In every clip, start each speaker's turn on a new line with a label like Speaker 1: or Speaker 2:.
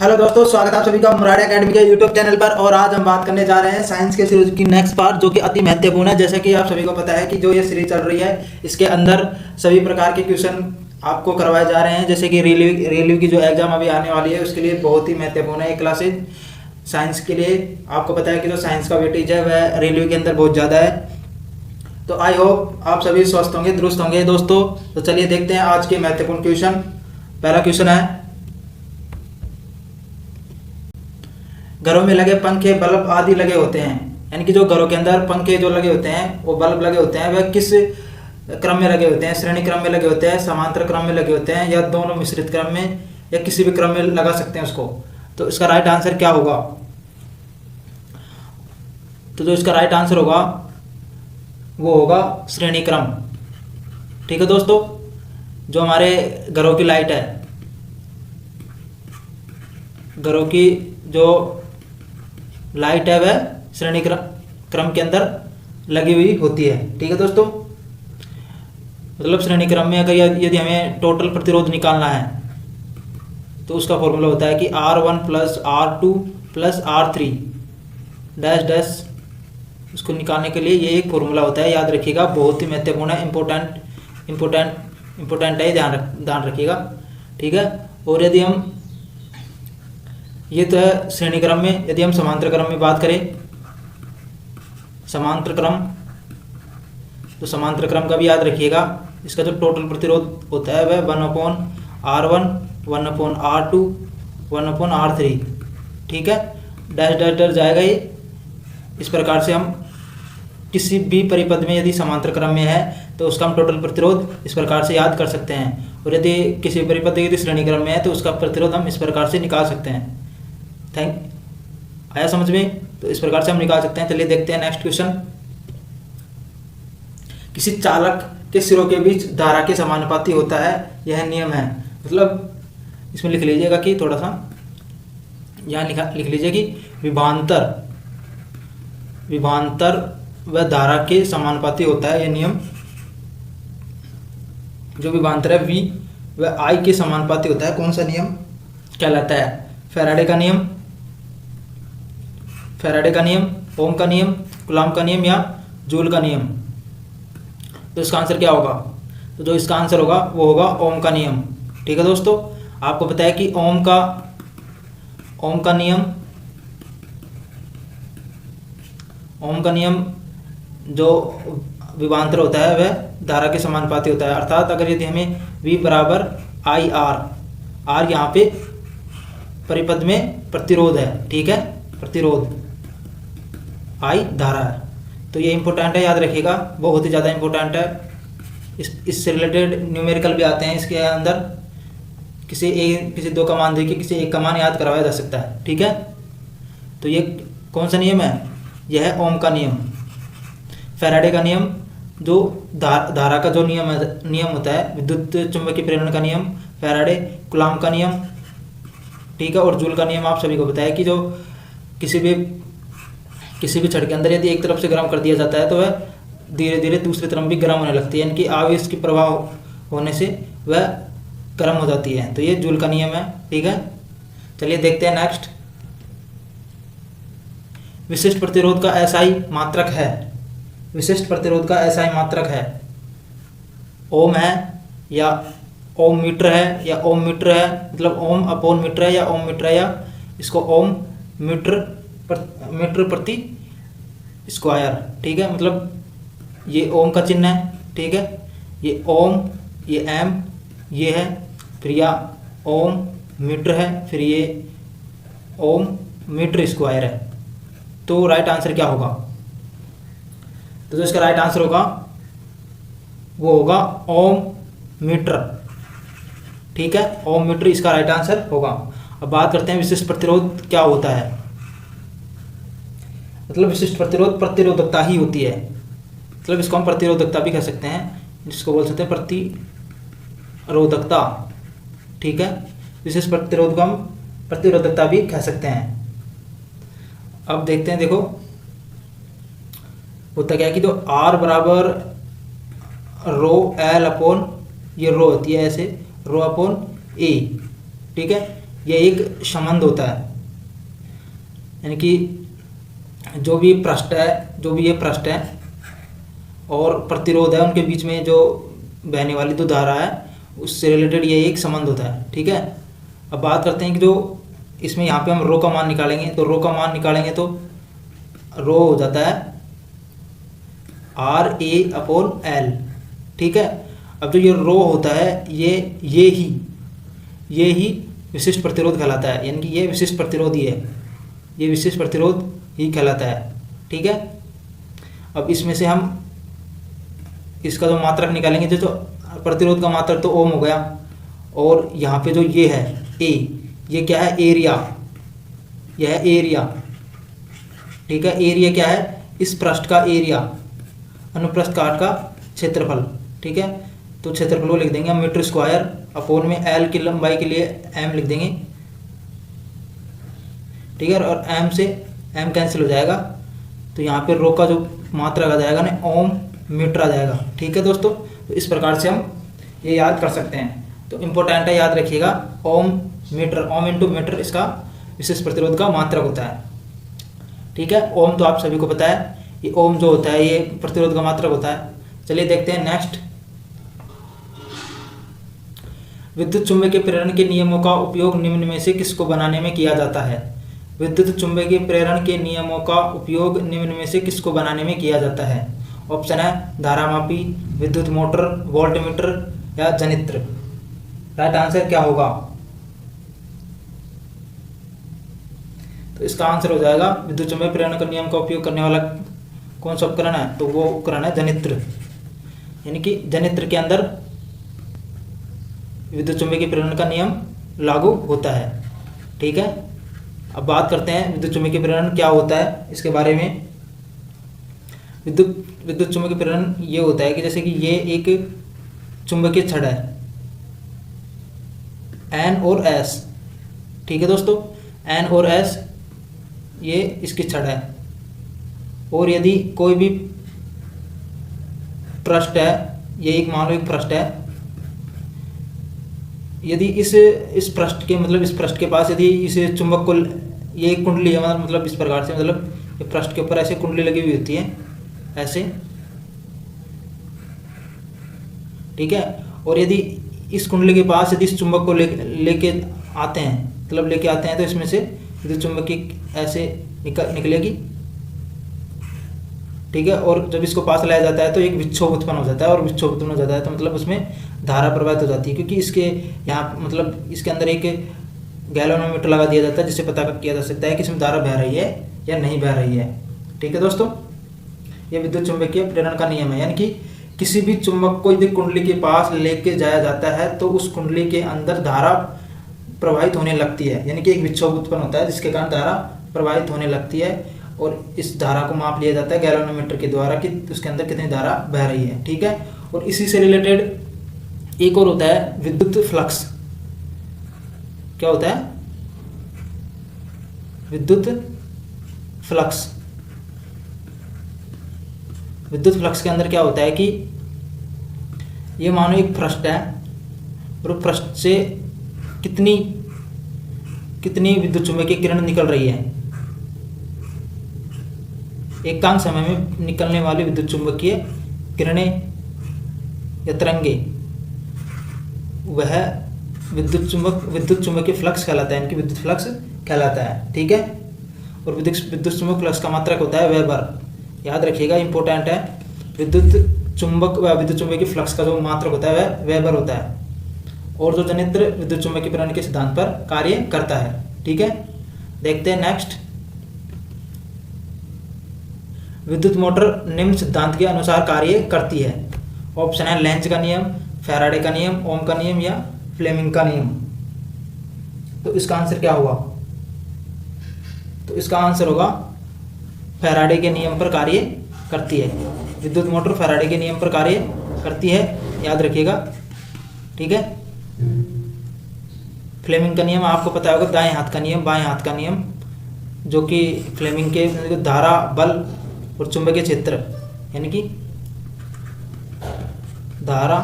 Speaker 1: Hello दोस्तों, स्वागत है आप सभी का मुरारी एकेडमी के यूट्यूब चैनल पर। और आज हम बात करने जा रहे हैं साइंस के सीरीज की नेक्स्ट पार्ट, जो कि अति महत्वपूर्ण है। जैसे कि आप सभी को पता है कि जो ये सीरीज चल रही है, इसके अंदर सभी प्रकार के क्वेश्चन आपको करवाए जा रहे हैं। जैसे कि रेलवे की जो एग्जाम अभी आने वाली है, उसके लिए बहुत ही महत्वपूर्ण है ये क्लासेज। साइंस के लिए आपको पता है कि जो साइंस का वेटेज है वह रेलवे के अंदर बहुत ज़्यादा है। तो आई होप आप सभी स्वस्थ होंगे, दुरुस्त होंगे दोस्तों। तो चलिए देखते हैं आज के महत्वपूर्ण क्वेश्चन। पहला क्वेश्चन है, घरों में लगे पंखे, बल्ब आदि लगे होते हैं, यानी कि जो घरों के अंदर पंखे जो लगे होते हैं, वो बल्ब लगे होते हैं, वह किस क्रम में लगे होते हैं? श्रेणी क्रम में लगे होते हैं, समांतर क्रम में लगे होते हैं, या दोनों मिश्रित क्रम में, या किसी भी क्रम में लगा सकते हैं उसको। तो इसका राइट आंसर क्या होगा? तो जो इसका राइट आंसर होगा वो होगा श्रेणी क्रम। ठीक है दोस्तों, जो हमारे घरों की लाइट है, घरों की जो लाइट है वह श्रेणी क्रम के अंदर लगी हुई होती है। ठीक है दोस्तों, मतलब श्रेणी क्रम में अगर यदि हमें टोटल प्रतिरोध निकालना है तो उसका फॉर्मूला होता है कि R1 plus R2 plus R3 dash dash. उसको निकालने के लिए ये एक फॉर्मूला होता है, याद रखिएगा, बहुत ही महत्वपूर्ण है, इम्पोर्टेंट है, ध्यान रखिएगा। ठीक है। और यदि हम, ये तो है श्रेणी क्रम में। यदि हम समांतर क्रम में बात करें, समांतर क्रम, तो समांतर क्रम का भी याद रखिएगा, इसका जो टोटल प्रतिरोध होता है वह 1/R1, 1/R2, 1/R3। ठीक है, डैश डैश डैश जाएगा ये। इस प्रकार से हम किसी भी परिपथ में यदि समांतर क्रम में है तो उसका हम टोटल प्रतिरोध इस प्रकार से याद कर सकते हैं। और यदि किसी परिपथ यदि श्रेणी क्रम में है तो उसका प्रतिरोध हम इस प्रकार से निकाल सकते हैं। आया समझ में? तो इस प्रकार से हम निकाल सकते हैं। चलिए देखते हैं नेक्स्ट क्वेश्चन। किसी चालक के सिरों के बीच धारा के समानुपाती होता है, यह नियम है। मतलब इसमें लिख लीजिएगा कि थोड़ा सा यहाँ लिख लीजिए कि विभवांतर व धारा के समानुपाती होता है, यह नियम। जो विभवांतर है V व I के समानुपाती होता है, कौन सा नियम कहलाता है? फैराडे का नियम, ओम का नियम, कूलॉम का नियम, या जूल का नियम। तो इसका आंसर क्या होगा? तो जो इसका आंसर होगा वो होगा ओम का नियम। ठीक है दोस्तों, आपको पता है कि ओम का नियम जो विभवांतर होता है वह धारा के समानुपाती होता है। अर्थात अगर यदि हमें V बराबर IR, R यहाँ पे परिपथ में प्रतिरोध है, ठीक है, प्रतिरोध, I धारा है, तो ये इंपॉर्टेंट है, याद रखिएगा, बहुत ही ज़्यादा इंपॉर्टेंट है। इससे रिलेटेड न्यूमेरिकल भी आते हैं इसके अंदर। किसी दो का मान देके किसी एक का मान याद करवाया जा सकता है। ठीक है, तो ये कौन सा नियम है? यह है ओम का नियम। फैराडे का नियम जो धारा का जो नियम होता है, विद्युत चुंबकीय प्रेरण का नियम फैराडे, कूलॉम का नियम, ठीक है, और जूल का नियम। आप सभी को बताया कि जो किसी भी छड़ के अंदर यदि एक तरफ से गर्म कर दिया जाता है तो वह धीरे धीरे दूसरी तरफ भी गर्म होने लगती है, यानी कि आवेश की प्रवाह होने से वह गर्म हो जाती है। तो ये जूल का नियम है। ठीक है, चलिए देखते हैं नेक्स्ट। विशिष्ट प्रतिरोध का एसआई मात्रक है, विशिष्ट प्रतिरोध का एसआई मात्रक है, ओम है या ओम मीटर है, या ओम मीटर है, मतलब ओम अपॉन मीटर है, या ओम मीटर है, या इसको ओम मीटर प्रति स्क्वायर। ठीक है, मतलब ये ओम का चिन्ह है, ठीक है, ये ओम, ये एम, ये है, फिर या ओम मीटर है, फिर ये ओम मीटर स्क्वायर है। तो राइट आंसर क्या होगा? तो जो इसका राइट आंसर होगा वो होगा ओम मीटर। ठीक है, ओम मीटर इसका राइट आंसर होगा। अब बात करते हैं विशिष्ट प्रतिरोध क्या होता है। मतलब विशिष्ट प्रतिरोध प्रतिरोधकता ही होती है, मतलब इसको हम प्रतिरोधकता भी कह सकते हैं, जिसको बोल सकते हैं प्रतिरोधकता। ठीक है, विशिष्ट प्रतिरोध को हम प्रतिरोधकता भी कह सकते हैं। अब देखते हैं, देखो होता क्या है कि जो R बराबर रो L अपॉन, ये रो होती है ऐसे, रो अपॉन ए, ठीक है, ये एक संबंध होता है, यानी कि जो भी ये पृष्ठ है और प्रतिरोध है, उनके बीच में जो बहने वाली जो धारा है उससे रिलेटेड ये एक संबंध होता है। ठीक है, अब बात करते हैं कि जो इसमें यहाँ पे हम रो का मान निकालेंगे, तो रो का मान निकालेंगे तो रो हो जाता है RA/L। ठीक है, अब जो ये रो होता है ये ही विशिष्ट प्रतिरोध कहलाता है, यानी कि ये विशिष्ट प्रतिरोध ही है, ये विशिष्ट प्रतिरोध ही कहलाता है। ठीक है, अब इसमें से हम इसका जो मात्रक निकालेंगे, जो प्रतिरोध का मात्रक तो ओम हो गया, और यहाँ पे जो ये है ए, ये क्या है, एरिया, यह है एरिया। ठीक है, एरिया क्या है, इस पृष्ठ का एरिया, अनुप्रस्थ काट का क्षेत्रफल। ठीक है, तो क्षेत्रफल को लिख देंगे हम मीटर स्क्वायर अपॉन में एल की लंबाई के लिए एम लिख देंगे। ठीक है, और एम से एम कैंसिल हो जाएगा, तो यहाँ पे रो का जो मात्रक आ जाएगा ना ओम मीटर आ जाएगा। ठीक है दोस्तों, तो इस प्रकार से हम ये याद कर सकते हैं। तो इम्पोर्टेंट है, याद रखिएगा, ओम मीटर, ओम इंटू मीटर इसका विशिष्ट प्रतिरोध का मात्रक होता है। ठीक है, ओम तो आप सभी को पता है, ये ओम जो होता है ये प्रतिरोध का मात्रक होता है। चलिए देखते हैं नेक्स्ट, विद्युत चुम्बकीय प्रेरण के नियमों का उपयोग निम्न में से किसको बनाने में किया जाता है। विद्युत चुम्बकीय प्रेरण के नियमों का उपयोग निम्न में से किसको बनाने में किया जाता है। ऑप्शन है धारामापी, विद्युत मोटर, वोल्टमीटर या जनित्र। राइट आंसर क्या होगा, तो इसका आंसर हो जाएगा विद्युत चुम्बकीय प्रेरण का नियम का उपयोग करने वाला कौन सा उपकरण है, तो वो उपकरण है जनित्र, यानी कि जनित्र के अंदर विद्युत चुम्बकीय प्रेरण का नियम लागू होता है। ठीक है, अब बात करते हैं विद्युत चुम्बकीय प्रेरण क्या होता है इसके बारे में। विद्युत चुम्बकीय प्रेरण ये होता है कि जैसे कि ये एक चुंबकीय छड़ है N और S। ठीक है दोस्तों, N और S ये इसकी छड़ है, और यदि कोई भी पृष्ठ है, ये एक मान लो एक पृष्ठ है, यदि इस पृष्ठ के मतलब इस पृष्ठ के पास यदि इस चुंबक को, ये एक कुंडली है, मतलब इस प्रकार से, मतलब ये पृष्ठ के ऊपर ऐसे कुंडली लगी हुई होती है ऐसे। ठीक है, और यदि इस कुंडली के पास यदि इस चुंबक को लेके आते हैं, मतलब लेके आते हैं, तो इसमें से विद्युत चुंबकीय ऐसे निकलेगी। ठीक है, और जब इसको पास लाया जाता है तो एक विक्षोभ उत्पन्न हो जाता है, और विक्षोभ उत्पन्न हो जाता है तो मतलब उसमें धारा प्रवाहित हो जाती है, क्योंकि इसके यहाँ मतलब इसके अंदर एक गैल्वेनोमीटर लगा दिया जाता है, जिससे पता किया जा सकता है कि इसमें धारा बह रही है या नहीं बह रही है। ठीक है दोस्तों, ये विद्युत चुम्बकीय प्रेरण का नियम है, यानी कि किसी भी चुंबक को यदि कुंडली के पास लेके जाया जाता है तो उस कुंडली के अंदर धारा प्रवाहित होने लगती है, यानी कि एक विक्षोभ उत्पन्न होता है जिसके कारण धारा प्रवाहित होने लगती है, और इस धारा को माप लिया जाता है गैल्वेनोमीटर के द्वारा कि उसके अंदर कितनी धारा बह रही है। ठीक है, और इसी से रिलेटेड एक और होता है विद्युत फ्लक्स। क्या होता है, विद्युत फ्लक्स। विद्युत फ्लक्स के अंदर क्या होता है कि ये मानो एक पृष्ठ है, और पृष्ठ से कितनी विद्युत चुम्बकीय किरण निकल रही है, एकांक समय में निकलने वाली विद्युत चुम्बकीय किरणें या तरंगे, वह विद्युत चुम्बकीय फ्लक्स कहलाता है, इनकी विद्युत फ्लक्स कहलाता है। ठीक है, और विद्युत चुम्बक फ्लक्स का मात्रक होता है वेबर। याद रखिएगा, इंपॉर्टेंट है, विद्युत चुंबक व विद्युत चुम्बकीय फ्लक्स का जो मात्रक होता है वह वेबर होता है, और जो जनित्र विद्युत चुम्बकीय प्रेरण के सिद्धांत पर कार्य करता है। ठीक है, देखते हैं नेक्स्ट, विद्युत मोटर निम्न सिद्धांत के अनुसार कार्य करती है। ऑप्शन है लेंज का नियम, फैराडे का नियम, ओम का नियम या फ्लेमिंग का नियम। तो इसका आंसर क्या होगा, तो इसका आंसर होगा फैराडे के नियम पर कार्य करती है। विद्युत मोटर फैराडे के नियम पर कार्य करती है, याद रखिएगा। ठीक है, फ्लेमिंग का नियम आपको पता होगा, दाएं हाथ का नियम, बाएं हाथ का नियम, जो कि फ्लेमिंग के धारा, बल और चुंबकीय क्षेत्र, यानी कि धारा,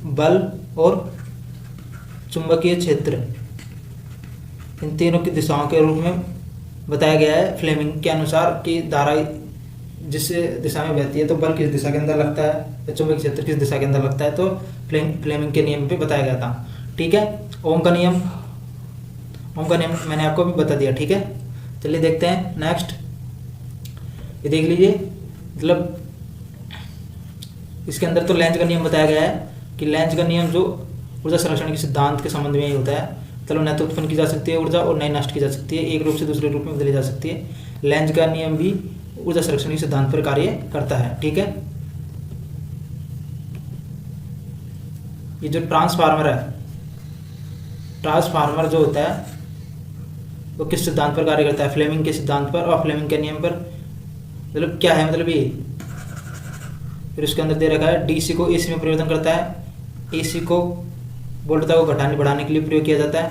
Speaker 1: बल और चुंबकीय क्षेत्र इन तीनों की दिशाओं के रूप में बताया गया है फ्लेमिंग के अनुसार कि धारा जिस दिशा में बहती है तो बल किस दिशा के अंदर लगता है या चुंबकीय क्षेत्र किस दिशा के अंदर लगता है, तो फ्लेमिंग के नियम पे बताया गया था। ठीक है, ओम का नियम मैंने आपको भी बता दिया। ठीक है, चलिए देखते हैं नेक्स्ट। ये देख लीजिए, मतलब इसके अंदर तो लेंज का नियम बताया गया है कि लेंज का नियम जो ऊर्जा संरक्षण के सिद्धांत के संबंध में ही होता है। चलो, न तो उत्पन्न की जा सकती है ऊर्जा और न नष्ट की जा सकती है, एक रूप से दूसरे रूप में बदली जा सकती है। लेंज का नियम भी ऊर्जा संरक्षण के सिद्धांत पर कार्य करता है। ठीक है, ये जो ट्रांसफार्मर है, ट्रांसफार्मर जो होता है वो किस सिद्धांत पर कार्य करता है? फ्लेमिंग के सिद्धांत पर और फ्लेमिंग के नियम पर। मतलब क्या है, मतलब ये फिर उसके अंदर दे रखा है डीसी को एसी में परिवर्तन करता है, एसी को वोल्टता को घटाने बढ़ाने के लिए प्रयोग किया जाता है,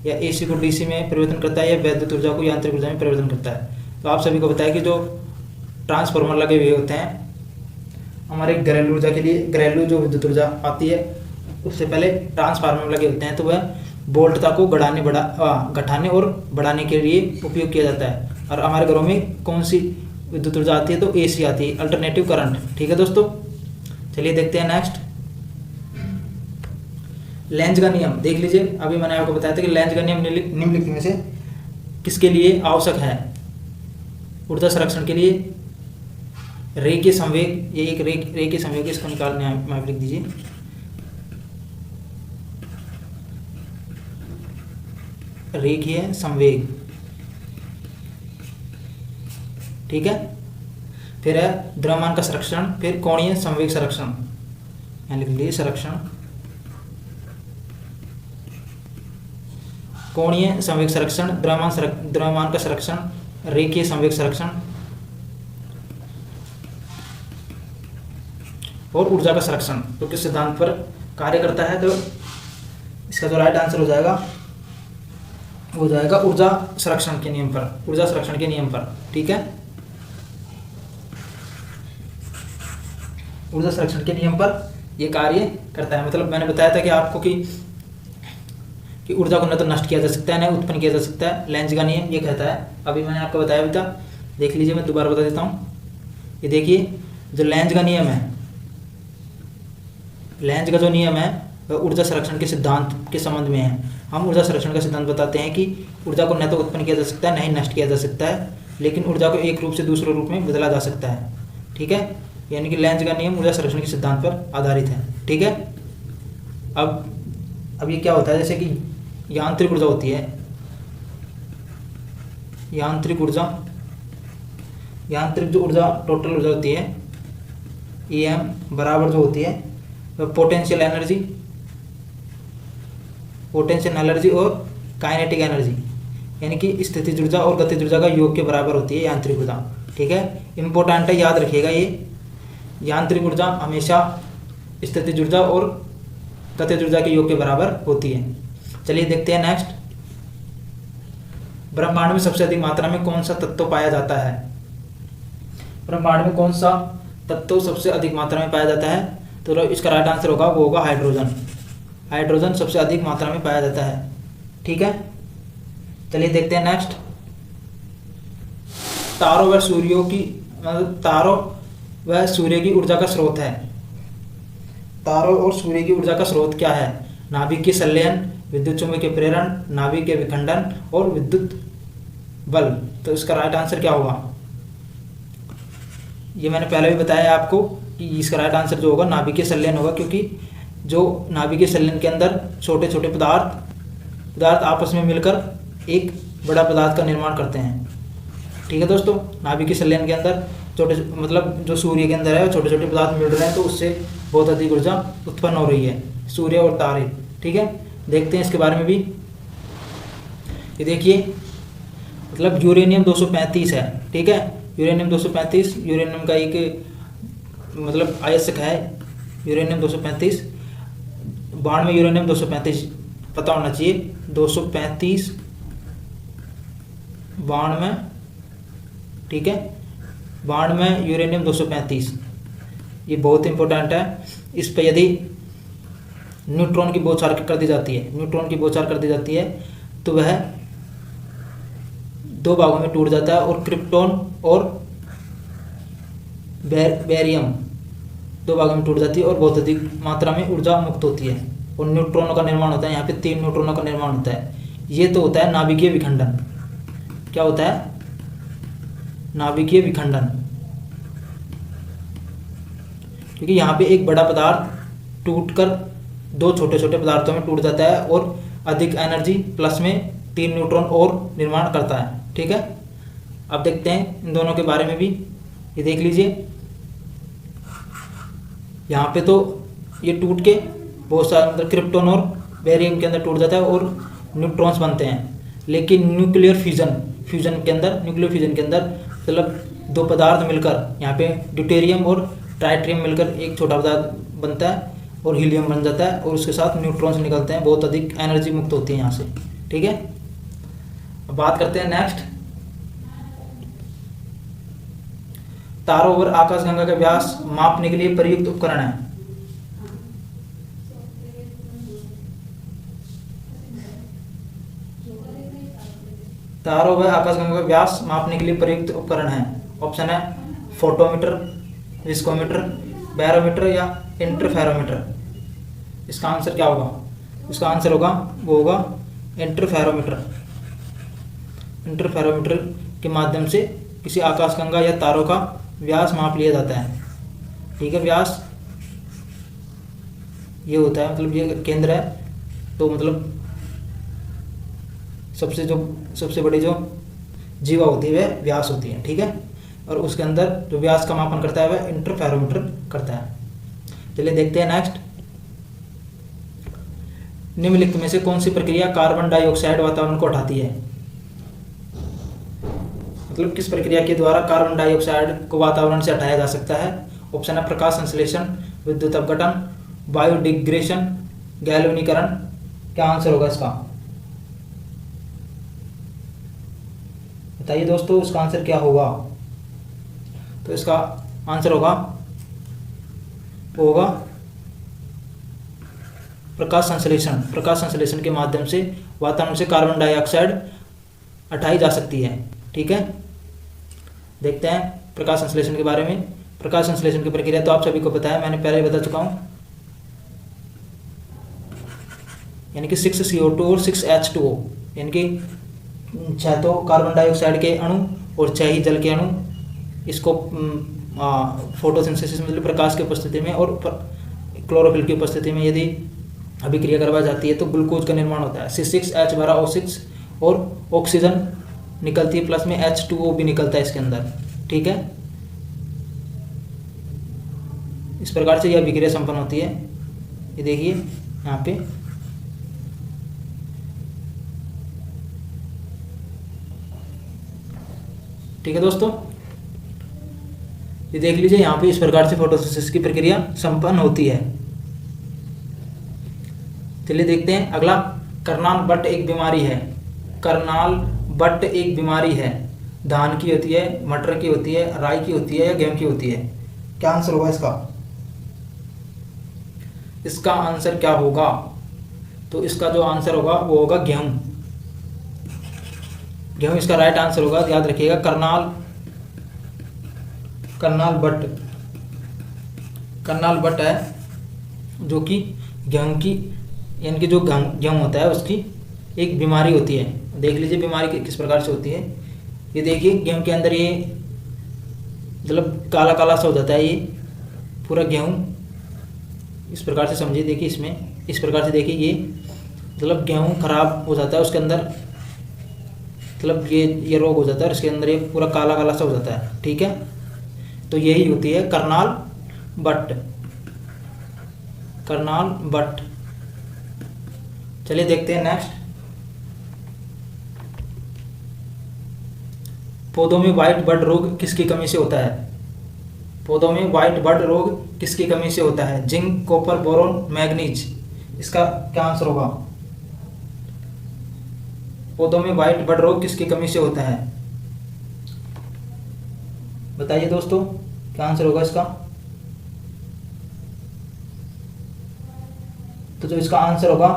Speaker 1: या एसी को डीसी में परिवर्तन करता है, या विद्युत ऊर्जा को यांत्रिक ऊर्जा में परिवर्तन करता है। तो आप सभी को बताया कि जो ट्रांसफार्मर लगे हुए होते हैं हमारे घरेलू ऊर्जा के लिए, घरेलू जो विद्युत ऊर्जा आती है उससे पहले ट्रांसफार्मर लगे होते हैं, तो वह वोल्टता को घटाने और बढ़ाने के लिए उपयोग किया जाता है। और हमारे घरों में कौन सी विद्युत ऊर्जा आती है? तो एसी आती है, अल्टरनेटिव करंट। ठीक है दोस्तों, चलिए देखते हैं नेक्स्ट। लेंज का नियम देख लीजिए, अभी मैंने आपको बताया था कि लेंज का नियम निम्नलिखित में से किसके लिए आवश्यक है? ऊर्जा संरक्षण के लिए रेखीय संवेग, ये एक रेखीय संवेग, इसको निकालने में लिख दीजिए। रेखीय संवेग, ठीक है। फिर है द्रव्यमान का संरक्षण, फिर कोणीय संवेग संरक्षण, यहाँ लिख लीजिए संरक्षण, कोणीय संवेग संरक्षण, द्रव्यमान का संरक्षण, रेखीय संवेग संरक्षण और ऊर्जा का संरक्षण, तो किस सिद्धांत पर कार्य करता है? तो इसका जो राइट आंसर हो जाएगा वो हो जाएगा ऊर्जा संरक्षण के नियम पर, ऊर्जा संरक्षण के नियम पर। ठीक है, ऊर्जा संरक्षण के नियम पर यह कार्य करता है। मतलब मैंने बताया था कि आपको कि ऊर्जा को न तो नष्ट किया जा सकता है न उत्पन्न किया जा सकता है, लेंज का नियम ये कहता है। अभी मैंने आपको बताया भी था, देख लीजिए, मैं दोबारा बता देता हूँ। ये देखिए, जो लेंज का नियम है, लेंज का जो नियम है वह ऊर्जा संरक्षण के सिद्धांत के संबंध में है। हम ऊर्जा संरक्षण का सिद्धांत बताते हैं कि ऊर्जा को न तो उत्पन्न किया जा सकता है न ही नष्ट किया जा सकता है, लेकिन ऊर्जा को एक रूप से दूसरे रूप में बदला जा सकता है। ठीक है, यानी कि लेंज का नियम ऊर्जा संरक्षण के सिद्धांत पर आधारित है। ठीक है, अब ये क्या होता है, जैसे कि यांत्रिक ऊर्जा होती है, यांत्रिक जो ऊर्जा टोटल ऊर्जा होती है EM बराबर जो होती है पोटेंशियल एनर्जी और काइनेटिक एनर्जी, यानी कि स्थितिज ऊर्जा और गतिज ऊर्जा का योग के बराबर होती है यांत्रिक ऊर्जा। ठीक है, इंपॉर्टेंट है, याद रखिएगा ये, यांत्रिक ऊर्जा हमेशा स्थितिज ऊर्जा और गतिज ऊर्जा के योग के बराबर होती है। चलिए देखते हैं नेक्स्ट। ब्रह्मांड में सबसे अधिक मात्रा में कौन सा तत्व पाया जाता है? ब्रह्मांड में कौन सा तत्व सबसे अधिक मात्रा में पाया जाता है? तो इसका राइट आंसर होगा, वो होगा हाइड्रोजन। हाइड्रोजन सबसे अधिक मात्रा में पाया जाता है। ठीक है, चलिए देखते हैं नेक्स्ट। तारों व सूर्य की ऊर्जा का स्रोत है। तारों और सूर्य की ऊर्जा का स्रोत क्या है? नाभिक के संलयन, विद्युत चुंबकीय प्रेरण, नाभिक के विखंडन और विद्युत बल। तो इसका राइट आंसर क्या होगा? ये मैंने पहले भी बताया आपको कि इसका राइट आंसर जो होगा नाभिक के संलयन होगा, क्योंकि जो नाभिक के संलयन के अंदर छोटे छोटे पदार्थ आपस में मिलकर एक बड़ा पदार्थ का निर्माण करते हैं। ठीक है दोस्तों, नाभिक के संलयन के अंदर मतलब जो सूर्य के अंदर है छोटे छोटे पदार्थ मिल रहे हैं, तो उससे बहुत अधिक ऊर्जा उत्पन्न हो रही है, सूर्य और तारे। ठीक है, देखते हैं इसके बारे में भी। ये देखिए, मतलब यूरेनियम 235 है। ठीक है, यूरेनियम 235 यूरेनियम का एक मतलब आयस्क है, यूरेनियम 235। बाण में यूरेनियम 235 पता होना चाहिए, 235 बाण में। ठीक है, बाण में यूरेनियम 235, ये बहुत इंपॉर्टेंट है। इस पे यदि न्यूट्रॉन की बौछार कर दी जाती है, न्यूट्रॉन की बौछार कर दी जाती है, तो वह दो भागों में टूट जाता है और क्रिप्टॉन और बेरियम दो भागों में टूट जाती है और बहुत अधिक मात्रा में ऊर्जा मुक्त होती है और न्यूट्रॉनों का निर्माण होता है। यहाँ पे 3 न्यूट्रॉनों का निर्माण होता है। ये तो होता है नाभिकीय विखंडन। क्या होता है? नाभिकीय विखंडन। क्योंकि यहाँ पे एक बड़ा पदार्थ टूटकर 2 छोटे छोटे पदार्थों में टूट जाता है और अधिक एनर्जी प्लस में 3 न्यूट्रॉन और निर्माण करता है। ठीक है, अब देखते हैं इन दोनों के बारे में भी। ये देख लीजिए, यहाँ पे तो ये टूट के बहुत सारे मतलब क्रिप्टॉन और बेरियम के अंदर टूट जाता है और न्यूट्रॉन्स बनते हैं। लेकिन न्यूक्लियर फ्यूजन के अंदर मतलब 2 पदार्थ मिलकर, यहाँ पे ड्यूटेरियम और ट्राइट्रियम मिलकर एक छोटा पदार्थ बनता है और हीलियम बन जाता है और उसके साथ न्यूट्रॉन्स निकलते हैं। बहुत अधिक एनर्जी मुक्त होती है यहाँ से। ठीक है, अब बात करते हैं नेक्स्ट। तारों और आकाशगंगा का व्यास मापने के लिए प्रयुक्त उपकरण है। तारों व आकाशगंगा का व्यास मापने के लिए प्रयुक्त उपकरण है। ऑप्शन है फोटोमीटर, विस्कोमीटर, बैरोमीटर या इंटरफेरोमीटर। इसका आंसर क्या होगा? इसका आंसर होगा इंटरफेरोमीटर। इंटरफेरोमीटर के माध्यम से किसी आकाशगंगा या तारों का व्यास माप लिया जाता है। ठीक है, व्यास ये होता है, मतलब ये केंद्र है, तो मतलब सबसे बड़ी जो जीवा होती है वह व्यास होती है। ठीक है, और उसके अंदर जो व्यास का मापन करता है वह इंटरफेरोमीटर करता है। चलिए देखते हैं नेक्स्ट। निम्नलिखित में से कौन सी प्रक्रिया कार्बन डाइऑक्साइड वातावरण को हटाती है? मतलब किस प्रक्रिया के द्वारा कार्बन डाइऑक्साइड को वातावरण से हटाया जा सकता है? ऑप्शन है प्रकाश संश्लेषण, विद्युत अपघटन, बायोडिग्रेशन, गैल्वेनीकरण। क्या आंसर होगा इसका? बताइए दोस्तों, इसका आंसर क्या होगा? तो इसका आंसर होगा प्रकाश संश्लेषण। प्रकाश संश्लेषण के माध्यम से वातावरण से कार्बन डाइऑक्साइड हटाई जा सकती है। ठीक है, देखते हैं प्रकाश संश्लेषण के बारे में। प्रकाश संश्लेषण की प्रक्रिया तो आप सभी को पता है, मैंने पहले ही बता चुका हूं। यानी कि 6CO2 और 6H2O, यानी कि 6 तो कार्बन डाइऑक्साइड के अणु और 6 ही जल के अणु, इसको फोटोसिंथेसिस मतलब प्रकाश की उपस्थिति में और क्लोरोफिल की उपस्थिति में यदि अभिक्रिया करवाई जाती है तो ग्लूकोज का निर्माण होता है। C6H12O6 और ऑक्सीजन निकलती है, प्लस में H2O भी निकलता है इसके अंदर। ठीक है, इस प्रकार से यह अभिक्रिया संपन्न होती है। ये देखिए यहाँ पे ठीक है दोस्तों, ये देख लीजिए यहाँ पे इस प्रकार से फोटोसिंथेसिस की प्रक्रिया संपन्न होती है। चलिए देखते हैं अगला। करनाल बट एक बीमारी है। करनाल बट एक बीमारी है। धान की होती है, मटर की होती है, राई की होती है या गेहूं की होती है? क्या आंसर होगा इसका? इसका आंसर क्या होगा? तो इसका जो आंसर होगा वो होगा गेहूं। गेहूं इसका राइट आंसर होगा। याद रखिएगा, करनाल बट है जो कि गेहूं की, यानी कि जो गेहूं होता है उसकी एक बीमारी होती है। देख लीजिए बीमारी किस प्रकार से होती है। ये देखिए गेहूं के अंदर ये मतलब काला काला सा हो जाता है, ये पूरा गेहूं इस प्रकार से समझिए। देखिए इसमें इस प्रकार से देखिए, ये मतलब गेहूं खराब हो जाता है, उसके अंदर मतलब ये रोग हो जाता है, उसके अंदर ये पूरा काला काला सा हो जाता है। ठीक है, तो यही होती है करनाल बट। चलिए देखते हैं नेक्स्ट। पौधों में व्हाइट बड रोग किसकी कमी से होता है? पौधों में व्हाइट बड रोग किसकी कमी से होता है? Zinc, copper, boron, manganese. इसका क्या आंसर होगा? पौधों में व्हाइट बड रोग किसकी कमी से होता है? बताइए दोस्तों, क्या आंसर होगा इसका? तो जो इसका आंसर होगा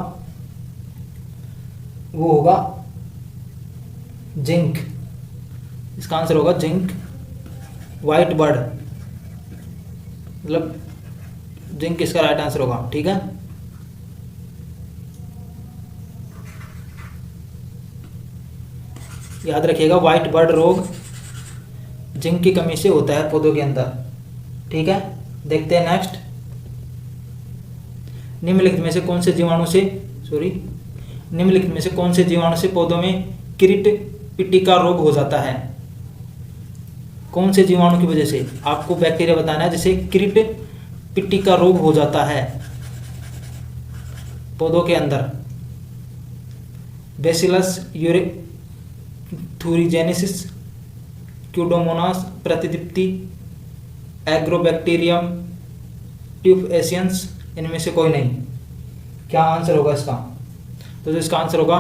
Speaker 1: वो होगा जिंक। इसका आंसर होगा जिंक, व्हाइट बर्ड, मतलब जिंक इसका राइट आंसर होगा। ठीक है, याद रखिएगा व्हाइट बर्ड रोग जिंक की कमी से होता है पौधों के अंदर। ठीक है, देखते हैं नेक्स्ट। निम्नलिखित में से कौन से जीवाणु से पौधों में किरीट पिटिका रोग हो जाता है? कौन से जीवाणु की वजह से आपको बैक्टीरिया बताना है जिसे किरीट पिटिका रोग हो जाता है पौधों के अंदर? बेसिलस यूरेथुरीजेनेसिस, क्यूडोमोनास प्रतिदीप्ति, एग्रोबैक्टीरियम ट्यूफेसियंस, इनमें से कोई नहीं। क्या आंसर होगा इसका? तो जो इसका आंसर होगा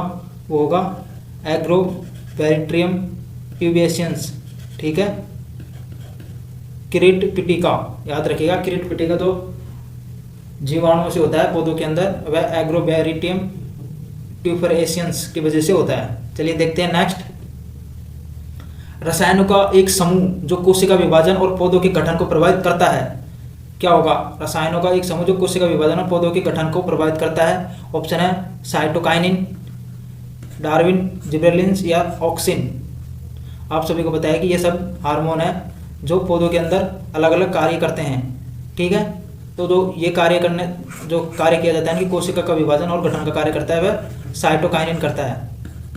Speaker 1: वो होगा एग्रोबैक्टीरियम ट्यूफेसियंस। ठीक है, किरीट पिटिका, याद रखिएगा किरीट पिटिका तो जीवाणुओं से होता है पौधों के अंदर, वह एग्रोबैक्टीरियम ट्यूफेसियंस की वजह से होता है। चलिए देखते हैं नेक्स्ट। रसायनों का एक समूह जो कोशिका विभाजन और पौधों के गठन को प्रभावित करता है, क्या होगा? रसायनों का एक समूह जो कोशिका विभाजन और पौधों के गठन को प्रभावित करता है। ऑप्शन है साइटोकाइनिन, डार्विन, जिबरेलिन्स या ऑक्सिन। आप सभी को पता है कि ये सब हार्मोन है जो पौधों के अंदर अलग अलग कार्य करते हैं। ठीक है, तो जो कार्य किया जाता है कि कोशिका का विभाजन और गठन का कार्य करता है वह साइटोकाइनिन करता है,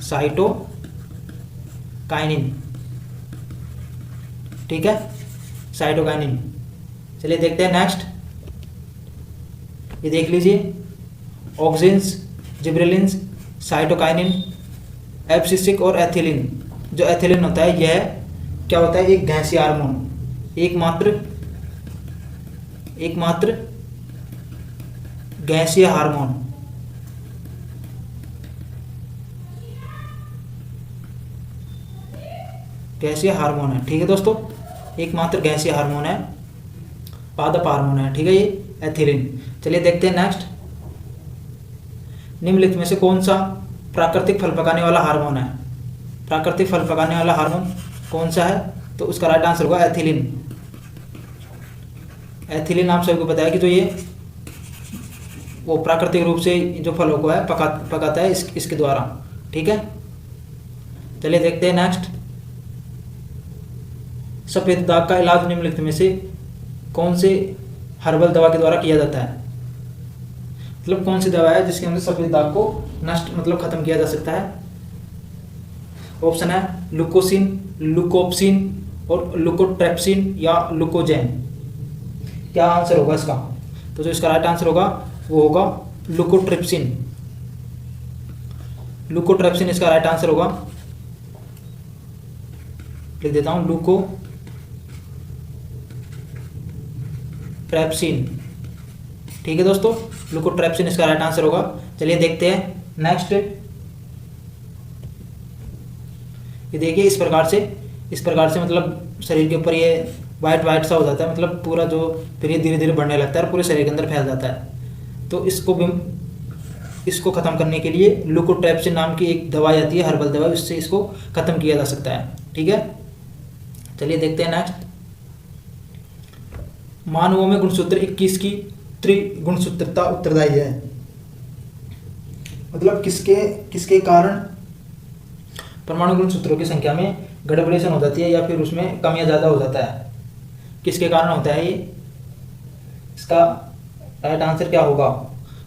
Speaker 1: साइटोकाइनिन। ठीक है, साइटोकाइनिन। चलिए देखते हैं नेक्स्ट। ये देख लीजिए, ऑक्सिन्स, जिब्रेलिन्स, साइटोकाइनिन, एब्सिसिक और एथिलीन। जो एथिलीन होता है यह क्या होता है? एक गैसीय हार्मोन, एकमात्र गैसीय हार्मोन। गैसीय हार्मोन है। ठीक है दोस्तों, एकमात्र गैसीय हार्मोन है, पादप हार्मोन है। ठीक है, ये एथिलीन। चलिए देखते हैं नेक्स्ट। निम्नलिखित में से कौन सा प्राकृतिक फल पकाने वाला हार्मोन है? प्राकृतिक फल पकाने वाला हार्मोन कौन सा है? तो उसका राइट आंसर होगा एथिलीन। एथिलीन आप सभी को पता है कि जो ये वो प्राकृतिक रूप से जो फलों को है पकाता है इसके द्वारा। ठीक है, चलिए देखते हैं नेक्स्ट। सफेद दाग का इलाज निम्नलिखित में से कौन से हर्बल दवा के द्वारा किया जाता है? मतलब कौन सी दवा है जिसके अंदर सफेद दाग को नष्ट मतलब खत्म किया जा सकता है? ऑप्शन है लुकोसिन, लुकोप्सिन और लुकोट्रेप्सिन या लुकोजेन। क्या आंसर होगा इसका? तो जो इसका राइट आंसर होगा वो होगा लुकोट्रिप्सिन। लुकोट्रेप्सिन इसका राइट आंसर होगा। लिख देता हूं, लुकोट्रेप्सिन। ठीक है दोस्तों, लुकोट्रेप्सिन इसका राइट आंसर होगा। चलिए देखते हैं नेक्स्ट। ये देखिए, इस प्रकार से मतलब शरीर के ऊपर ये वाइट सा हो जाता है, मतलब पूरा जो फिर ये धीरे धीरे बढ़ने लगता है और पूरे शरीर के अंदर फैल जाता है। तो इसको खत्म करने के लिए लुकोट्रेप्सिन नाम की एक दवाई आती है, हर्बल दवाई, उससे इसको खत्म किया जा सकता है। ठीक है, चलिए देखते हैं नेक्स्ट। मानवों में गुणसूत्र 21 की त्रिगुणसूत्रता उत्तरदायी है। मतलब किसके कारण परमाणु गुणसूत्रों की संख्या में गड़बड़ेशन हो जाती है या फिर उसमें कमियां ज्यादा हो जाता है? किसके कारण होता है ये? इसका राइट आंसर क्या होगा?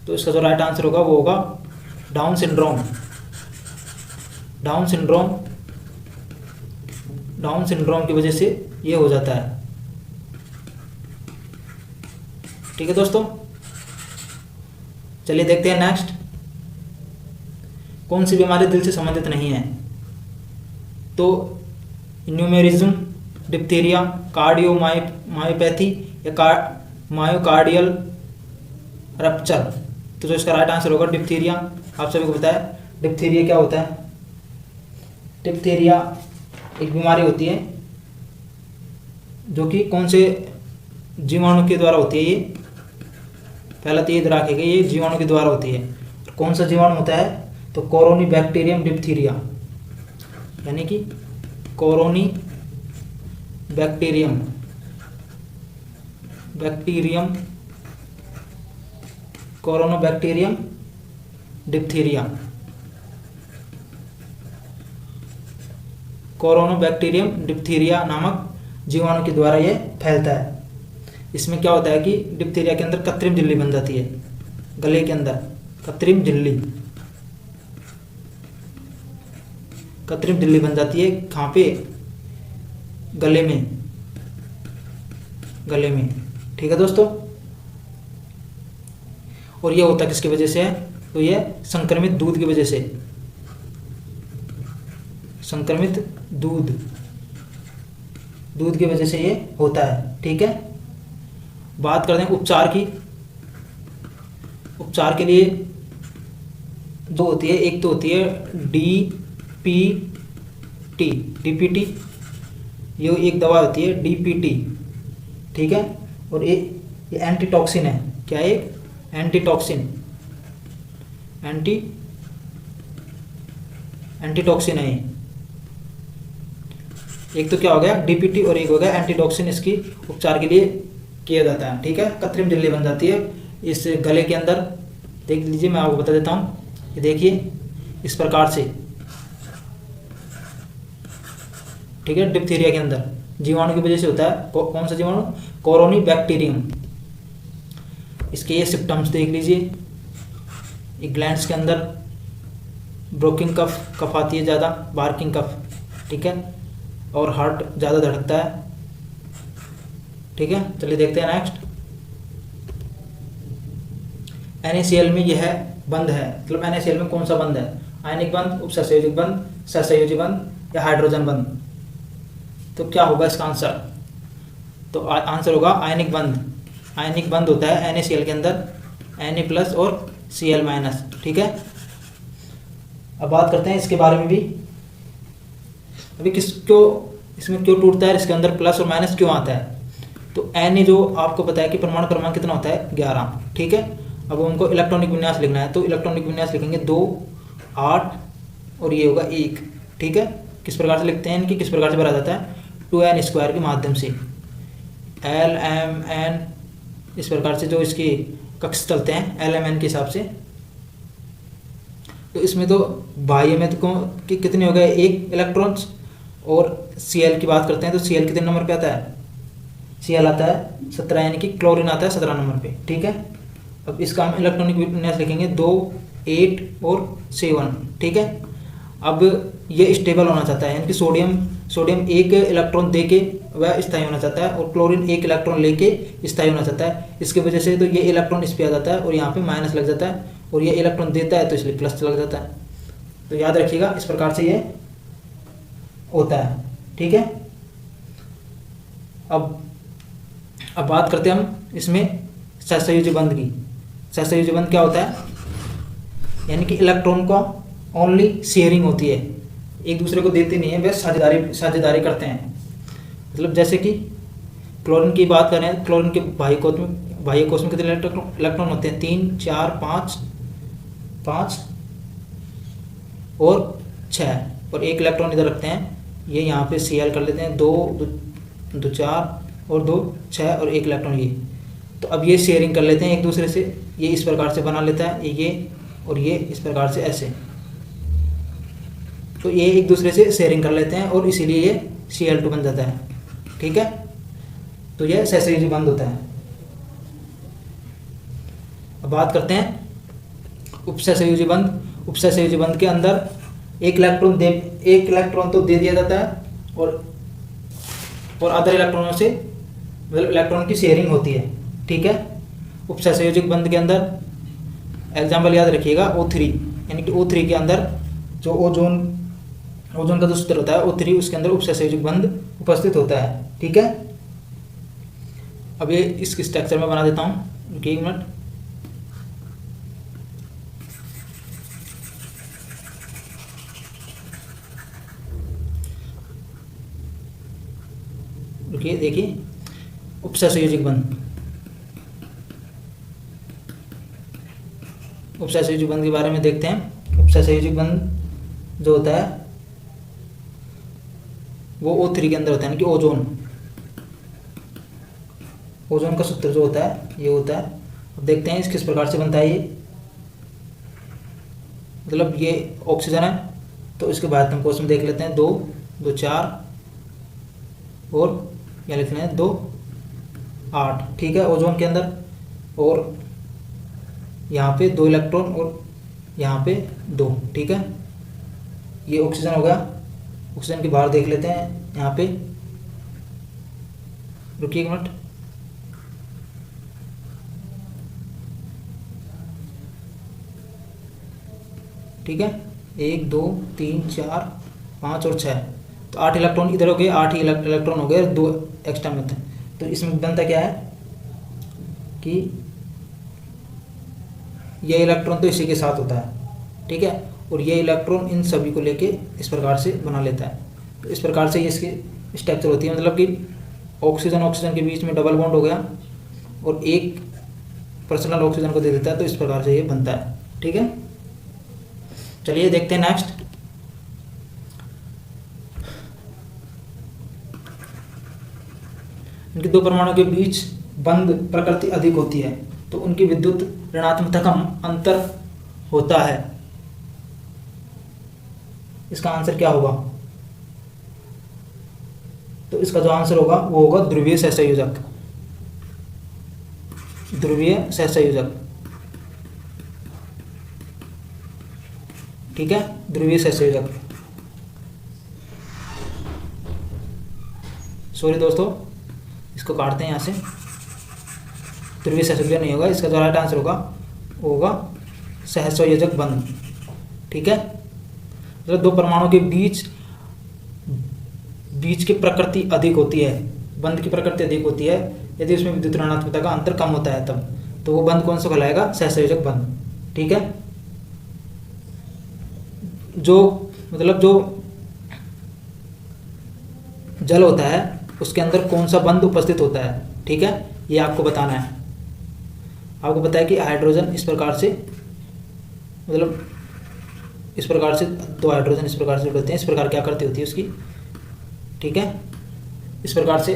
Speaker 1: तो इसका जो राइट आंसर होगा वो होगा डाउन सिंड्रोम। डाउन सिंड्रोम की वजह से ये हो जाता है। ठीक है दोस्तों, चलिए देखते हैं नेक्स्ट। कौन सी बीमारी दिल से संबंधित नहीं है? तो न्यूमेरिज्म, डिप्थीरिया, कार्डियोमायोपैथी या मायोकार्डियल रप्चर। तो जो इसका राइट आंसर होगा डिप्थीरिया। आप सभी को पता है डिप्थीरिया क्या होता है? डिप्थीरिया एक बीमारी होती है जो कि कौन से जीवाणु के द्वारा होती है? ये पहला तो ये याद रखेगा, ये जीवाणु के द्वारा होती है। कौन सा जीवाणु होता है? तो कोरोनी बैक्टीरियम डिप्थीरिया, यानी कि कोरोनी बैक्टीरियम कोरोनोबैक्टीरियम डिप्थीरिया, कोरोनोबैक्टीरियम डिप्थीरिया नामक जीवाणु के द्वारा ये फैलता है। इसमें क्या होता है कि डिप्थीरिया के अंदर कृत्रिम झिल्ली बन जाती है, गले के अंदर कृत्रिम झिल्ली बन जाती है। कहाँ पे? गले में, ठीक है दोस्तों। और ये होता किसकी वजह से है? तो ये संक्रमित दूध की वजह से, संक्रमित दूध की वजह से ये होता है, ठीक है। बात करते हैं उपचार की। उपचार के लिए दो होती है, एक तो होती है डीपीटी, ये एक दवा होती है डीपीटी, ठीक है। और ये एंटीटॉक्सिन है। क्या है? एंटीटॉक्सिन है। एक तो क्या हो गया डीपीटी और एक हो गया एंटीटॉक्सिन। इसकी उपचार के लिए किया जाता है, ठीक है। कृत्रिम झिल्ली बन जाती है इस गले के अंदर। देख लीजिए, मैं आपको बता देता हूँ। ये देखिए इस प्रकार से, ठीक है। डिप्थीरिया के अंदर जीवाणु की वजह से होता है। कौन सा जीवाणु? कोरोनी बैक्टीरियम। इसके ये सिम्टम्स देख लीजिए। एक ग्लैंड्स के अंदर ब्रोकिंग कफ आती है ज़्यादा, बार्किंग कफ, ठीक है। और हार्ट ज़्यादा धड़कता है, ठीक है। चलिए देखते हैं नेक्स्ट। NaCl में यह बंद है, मतलब NaCl में कौन सा बंद है? आयनिक बंध, उपसहसंयोजक बंध, सहसंयोजी बंध या हाइड्रोजन बंध? तो क्या होगा इसका आंसर? तो आंसर होगा आयनिक बंध। आयनिक बंध होता है NaCl के अंदर, Na+ और Cl-, ठीक है। अब बात करते हैं इसके बारे में भी। अभी इसमें क्यों टूटता है? इसके अंदर प्लस और माइनस क्यों आता है? तो Na जो आपको पता है कि परमाणु क्रमांक कितना होता है? 11, ठीक है। अब हमको इलेक्ट्रॉनिक विन्यास लिखना है, तो इलेक्ट्रॉनिक विन्यास लिखेंगे 2, 8 और ये होगा 1, ठीक है। किस प्रकार से लिखते हैं? इनकी किस प्रकार से भरा जाता है? 2n² के माध्यम से, Lmn, इस प्रकार से जो इसकी कक्ष चलते हैं Lmn के हिसाब से। तो इसमें तो बाह्य में तो कितने हो गए? 1 इलेक्ट्रॉन्स। और Cl की बात करते हैं तो Cl कितने नंबर पे आता है? Cl आता है 17, यानी कि क्लोरीन आता है 17 नंबर पे, ठीक है। अब इसका हम इलेक्ट्रॉनिक विन्यास लिखेंगे 2, 8 और 7, ठीक है। अब ये स्टेबल होना चाहता है, यानी कि सोडियम 1 इलेक्ट्रॉन देके वह स्थायी होना चाहता है, और क्लोरीन 1 इलेक्ट्रॉन लेके स्थायी होना चाहता है। इसकी वजह से तो ये इलेक्ट्रॉन इस पे आ जाता है और यहाँ पे माइनस लग जाता है, और ये इलेक्ट्रॉन देता है तो इसलिए प्लस लग जाता है। तो याद रखिएगा, इस प्रकार से ये होता है, ठीक है। अब बात करते हैं हम इसमें सहसंयोजी बंध की। सहसंयोजी बंध क्या होता है? यानी कि इलेक्ट्रॉन को ओनली शेयरिंग होती है, एक दूसरे को देते नहीं है, वे साझेदारी करते हैं। मतलब जैसे कि क्लोरीन की बात करें, क्लोरीन के बाह्य कोश में कितने इलेक्ट्रॉन होते हैं? 3, 4, 5 और 6, और 1 इलेक्ट्रॉन इधर रखते हैं। ये यहाँ पे Cl कर लेते हैं, 2, 4 और 2, 6 और 1 इलेक्ट्रॉन ये। तो अब ये शेयरिंग कर लेते हैं एक दूसरे से, ये इस प्रकार से बना लेता है ये, और ये इस प्रकार से ऐसे। तो ये एक दूसरे से शेयरिंग कर लेते हैं और इसीलिए ये Cl2 बन जाता है, ठीक है। तो ये सहसंयोजी बंध होता है। अब बात करते हैं उपसहसंयोजी बंध। उपसहसंयोजी बंध के अंदर एक इलेक्ट्रॉन तो दे दिया जाता है, और अदर इलेक्ट्रॉनों से मतलब इलेक्ट्रॉन की शेयरिंग होती है, ठीक है। उपसहसंयोजक बंध के अंदर एग्जाम्पल याद रखिएगा O3, यानी कि O3 के अंदर जो ओजोन का जो सूत्र होता है O3, उसके अंदर उपसहसंयोजक बंध उपस्थित होता है, ठीक है। अब ये इसके स्ट्रक्चर में बना देता हूँ, रुकिए 1 मिनट। रुकिए, देखिए उपसहसंयोजक बंध। उपसहसंयोजक बंध के बारे में देखते हैं। उपसहसंयोजक बंध जो होता है वो O3 के अंदर होता है, यानी कि ओजोन। ओजोन का सूत्र जो होता है ये होता है। अब देखते हैं इस किस प्रकार से बनता है ये। मतलब ये ऑक्सीजन है तो इसके बाद हम क्वेश्चन देख लेते हैं। 2 2 4 और क्या लिख रहे हैं 2 8, ठीक है, ओजोन के अंदर। और यहाँ पे 2 इलेक्ट्रॉन और यहाँ पे 2, ठीक है। ये ऑक्सीजन हो गया। ऑक्सीजन के बाहर देख लेते हैं यहाँ पे, रुकिए एक मिनट। ठीक है, 1 2 3 4 5 और 6, तो 8 इलेक्ट्रॉन इधर हो गए, 8 ही इलेक्ट्रॉन हो गए, 2 एक्स्ट्रा में थे। तो इसमें बनता क्या है कि ये इलेक्ट्रॉन तो इसी के साथ होता है, ठीक है, और ये इलेक्ट्रॉन इन सभी को लेके इस प्रकार से बना लेता है। तो इस प्रकार से ये इसकी स्ट्रक्चर होती है। मतलब कि ऑक्सीजन ऑक्सीजन के बीच में डबल बॉन्ड हो गया और एक पर्सनल ऑक्सीजन को दे देता है, तो इस प्रकार से ये बनता है, ठीक है। चलिए देखते हैं नेक्स्ट। इनके 2 परमाणु के बीच बंध प्रकृति अधिक होती है तो उनकी विद्युत ऋणात्मकता कम अंतर होता है। इसका आंसर क्या होगा? तो इसका जो आंसर होगा वो होगा ध्रुवीय सहसंयोजक। ध्रुवीय सहसंयोजक, ठीक है, ध्रुवीय सहसंयोजक। सॉरी दोस्तों, इसको काटते हैं यहाँ से। ध्रुवीय सहसंयोजक नहीं होगा, इसका जो राइट आंसर होगा सहसंयोजक बंध, ठीक है। मतलब 2 परमाणु के बीच की प्रकृति अधिक होती है, बंध की प्रकृति अधिक होती है यदि उसमें विद्युत ऋणात्मकता का अंतर कम होता है तब, तो वो बंध कौन सा कहलाएगा? सहसंयोजक बंध, ठीक है। जो जल होता है उसके अंदर कौन सा बंध उपस्थित होता है, ठीक है, ये आपको बताना है। आपको पता है कि हाइड्रोजन इस प्रकार से, मतलब इस प्रकार से 2 हाइड्रोजन इस प्रकार से जुड़ते हैं, इस प्रकार की आकृति होती है उसकी, ठीक है। इस प्रकार से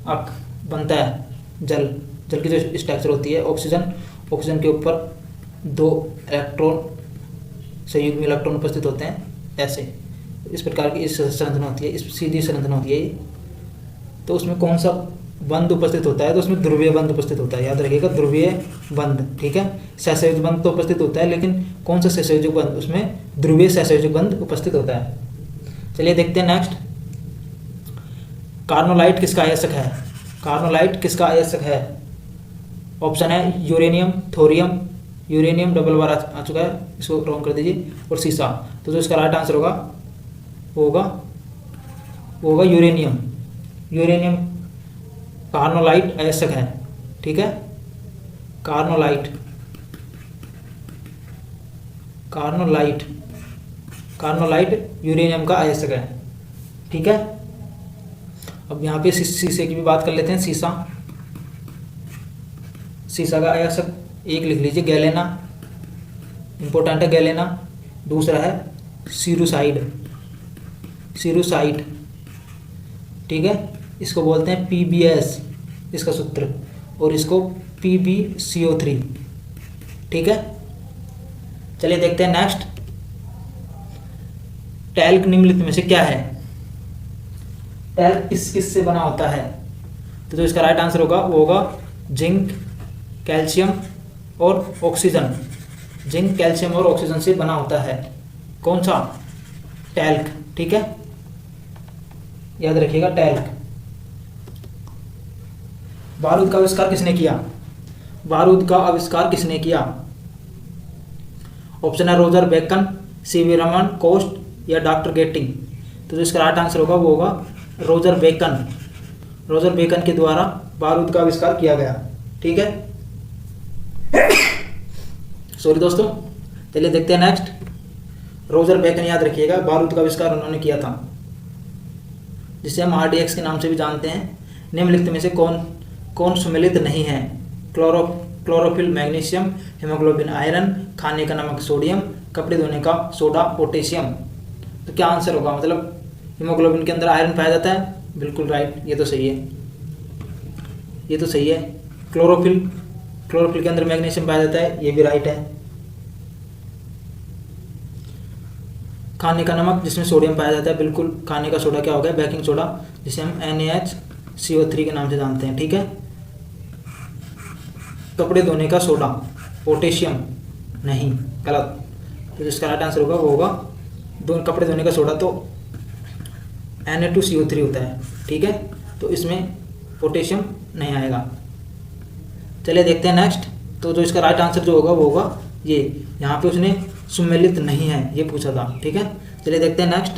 Speaker 1: अब बनता है जल की जो स्ट्रक्चर होती है, ऑक्सीजन के ऊपर 2 इलेक्ट्रॉन संयुग्मी इलेक्ट्रॉन उपस्थित होते हैं, ऐसे इस प्रकार की इस संरचना होती है, इस सीधी संरचना होती है ये। तो उसमें कौन सा बंध उपस्थित होता है? तो उसमें ध्रुवीय बंध उपस्थित होता है, याद रखिएगा, ध्रुवीय बंध, ठीक है। सहसंयोजक बंध तो उपस्थित होता है, लेकिन कौन सा सहसंयोजक बंध? उसमें ध्रुवीय सहसंयोजक बंध उपस्थित होता है। चलिए देखते हैं नेक्स्ट। कार्नोलाइट किसका आयस्क है? कार्नोलाइट किसका आयस्क है? ऑप्शन है यूरेनियम, थोरियम, यूरेनियम डबल बार आ चुका है, इसको रॉन्ग कर दीजिए, और सीसा। तो जो इसका राइट आंसर होगा वो होगा यूरेनियम। यूरेनियम कार्नोलाइट आयस्क है, ठीक है। कार्नोलाइट यूरेनियम का आयस्क है, ठीक है। अब यहाँ पे शीशे की भी बात कर लेते हैं। शीशा का आयस्क एक लिख लीजिए, गैलेना, इंपॉर्टेंट है गैलेना। दूसरा है सीरूसाइड, ठीक है, इसको बोलते हैं PbS, इसका सूत्र, और इसको PbCO3, ठीक है। चलिए देखते हैं नेक्स्ट। टैल्क निम्नलिखित में से क्या है? टैल्क किस से बना होता है? तो जो इसका राइट आंसर होगा वो होगा जिंक, कैल्शियम और ऑक्सीजन। जिंक, कैल्शियम और ऑक्सीजन से बना होता है। कौन सा? टैल्क, ठीक है, याद रखिएगा टैल्क। बारूद का आविष्कार किसने किया? बारूद का आविष्कार किसने किया? ऑप्शन है रोजर बेकन, सीवी रमन, कोस्ट या डॉक्टर गेटिंग। तो जो इसका राइट आंसर होगा वो होगा रोजर बेकन। रोजर बेकन के द्वारा बारूद का आविष्कार किया गया, ठीक है। सॉरी दोस्तों, चलिए देखते हैं नेक्स्ट। रोजर बेकन, याद रखिएगा, बारूद का आविष्कार उन्होंने किया था, जिसे हम RDX के नाम से भी जानते हैं। निम्नलिखित में से कौन सुमेलित नहीं है? क्लोरोफिल मैग्नीशियम, हीमोग्लोबिन आयरन, खाने का नमक सोडियम, कपड़े धोने का सोडा पोटेशियम। तो क्या आंसर होगा, मतलब हीमोग्लोबिन के अंदर आयरन पाया जाता है, बिल्कुल राइट, ये तो सही है, ये तो सही है। क्लोरोफिल के अंदर मैग्नीशियम पाया जाता है, ये भी राइट है। खाने का नमक जिसमें सोडियम पाया जाता है, बिल्कुल। खाने का सोडा क्या हो गया, बेकिंग सोडा, जिसे हम NaHCO3 के नाम से जानते हैं, ठीक है। कपड़े धोने का सोडा पोटेशियम, नहीं, गलत। तो जिसका राइट आंसर होगा वो होगा कपड़े धोने का सोडा तो Na2CO3 होता है, ठीक है। तो इसमें पोटेशियम नहीं आएगा। चलिए देखते हैं नेक्स्ट। तो जो इसका राइट आंसर जो होगा वो होगा ये, यहाँ पे उसने सुमेलित नहीं है ये पूछा था, ठीक है। चलिए देखते हैं नेक्स्ट।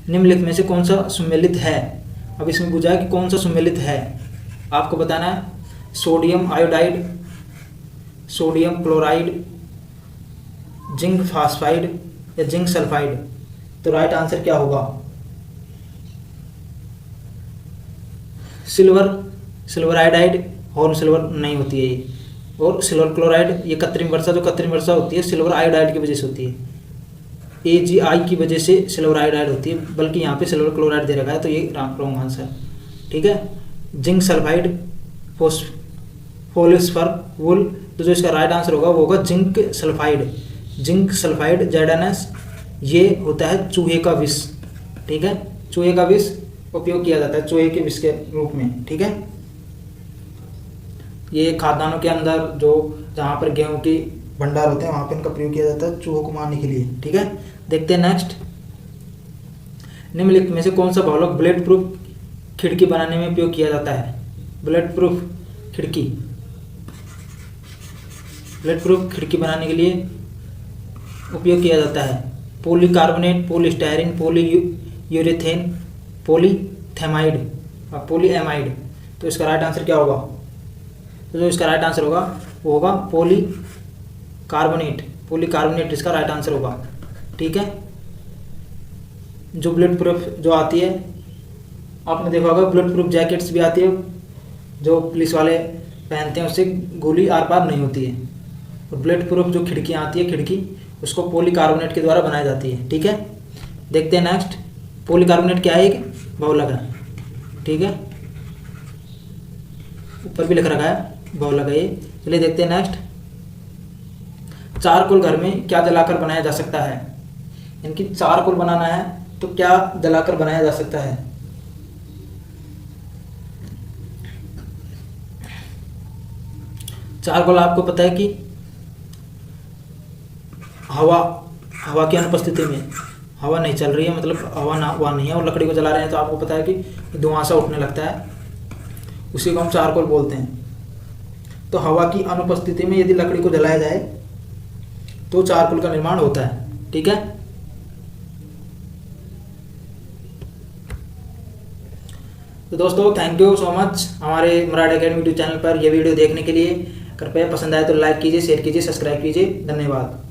Speaker 1: निम्नलिखित में से कौन सा सुमेलित है। अब इसमें पूछा है कि कौन सा सुमेलित है, आपको बताना है। Sodium iodide, sodium chloride, zinc phosphide या जिंक सल्फाइड। तो राइट आंसर क्या होगा, सिल्वर आयोडाइड, हॉर्न सिल्वर नहीं होती है ये। और सिल्वर क्लोराइड, ये कृत्रिम वर्षा, जो कृत्रिम वर्षा होती है सिल्वर आयोडाइड की वजह से होती है, AgI की वजह से सिल्वर आयोडाइड होती है, बल्कि यहाँ पे सिल्वर क्लोराइड दे रखा है, तो ये रॉन्ग आंसर, ठीक है। जिंक सल्फाइड, फोस्फोरस वुल, तो जो इसका राइट आंसर होगा वो होगा zinc sulphide. Zinc sulphide ZnS, ये होता है चूहे का विष, ठीक है। चूहे का विष उपयोग किया जाता है चूहे के विष के रूप में, ठीक है। ये खाद्यान्नों के अंदर जो जहाँ पर गेहूं के भंडार होते हैं वहाँ पे इनका प्रयोग किया जाता है चूहों को मारने के लिए, ठीक है। देखते हैं नेक्स्ट। निम्नलिखित में से कौन सा बहुलक बुलेट प्रूफ खिड़की बनाने में उपयोग किया जाता है। बुलेट प्रूफ खिड़की बनाने के लिए उपयोग किया जाता है पॉलीकार्बोनेट, पॉलीस्टायरीन, पॉलीयूरेथेन, पॉलीथेमाइड और पॉलीएमाइड। तो इसका राइट आंसर क्या होगा, तो जो इसका राइट आंसर होगा वो होगा पॉलीकार्बोनेट इसका राइट आंसर होगा, ठीक है। जो बुलेट प्रूफ जो आती है, आपने देखा होगा बुलेट प्रूफ जैकेट्स भी आती है जो पुलिस वाले पहनते हैं, उससे गोली आर पार नहीं होती है। और बुलेट प्रूफ जो खिड़कियाँ आती है, खिड़की उसको पॉलीकार्बोनेट के द्वारा बनाई जाती है, ठीक है। देखते हैं नेक्स्ट। पॉलीकार्बोनेट क्या है, एक बहुलक है, ठीक है, ऊपर भी लिख रखा है बहुलक है ये। चलिए देखते हैं नेक्स्ट। चारकोल घर में क्या जलाकर बनाया जा सकता है। इनकी चारकोल बनाना है तो क्या जलाकर बनाया जा सकता है। चारकोल आपको पता है कि हवा की अनुपस्थिति में, हवा नहीं चल रही है, मतलब हवा नहीं है और लकड़ी को जला रहे हैं, तो आपको पता है कि धुआं सा उठने लगता है, उसी को हम चारकोल बोलते हैं। तो हवा की अनुपस्थिति में यदि लकड़ी को जलाया जाए तो चारकोल का निर्माण होता है, ठीक है। तो दोस्तों थैंक यू सो मच हमारे मराठी एकेडमी यूट्यूब चैनल पर यह वीडियो देखने के लिए। कृपया पसंद आए तो लाइक कीजिए, शेयर कीजिए, सब्सक्राइब कीजिए। धन्यवाद।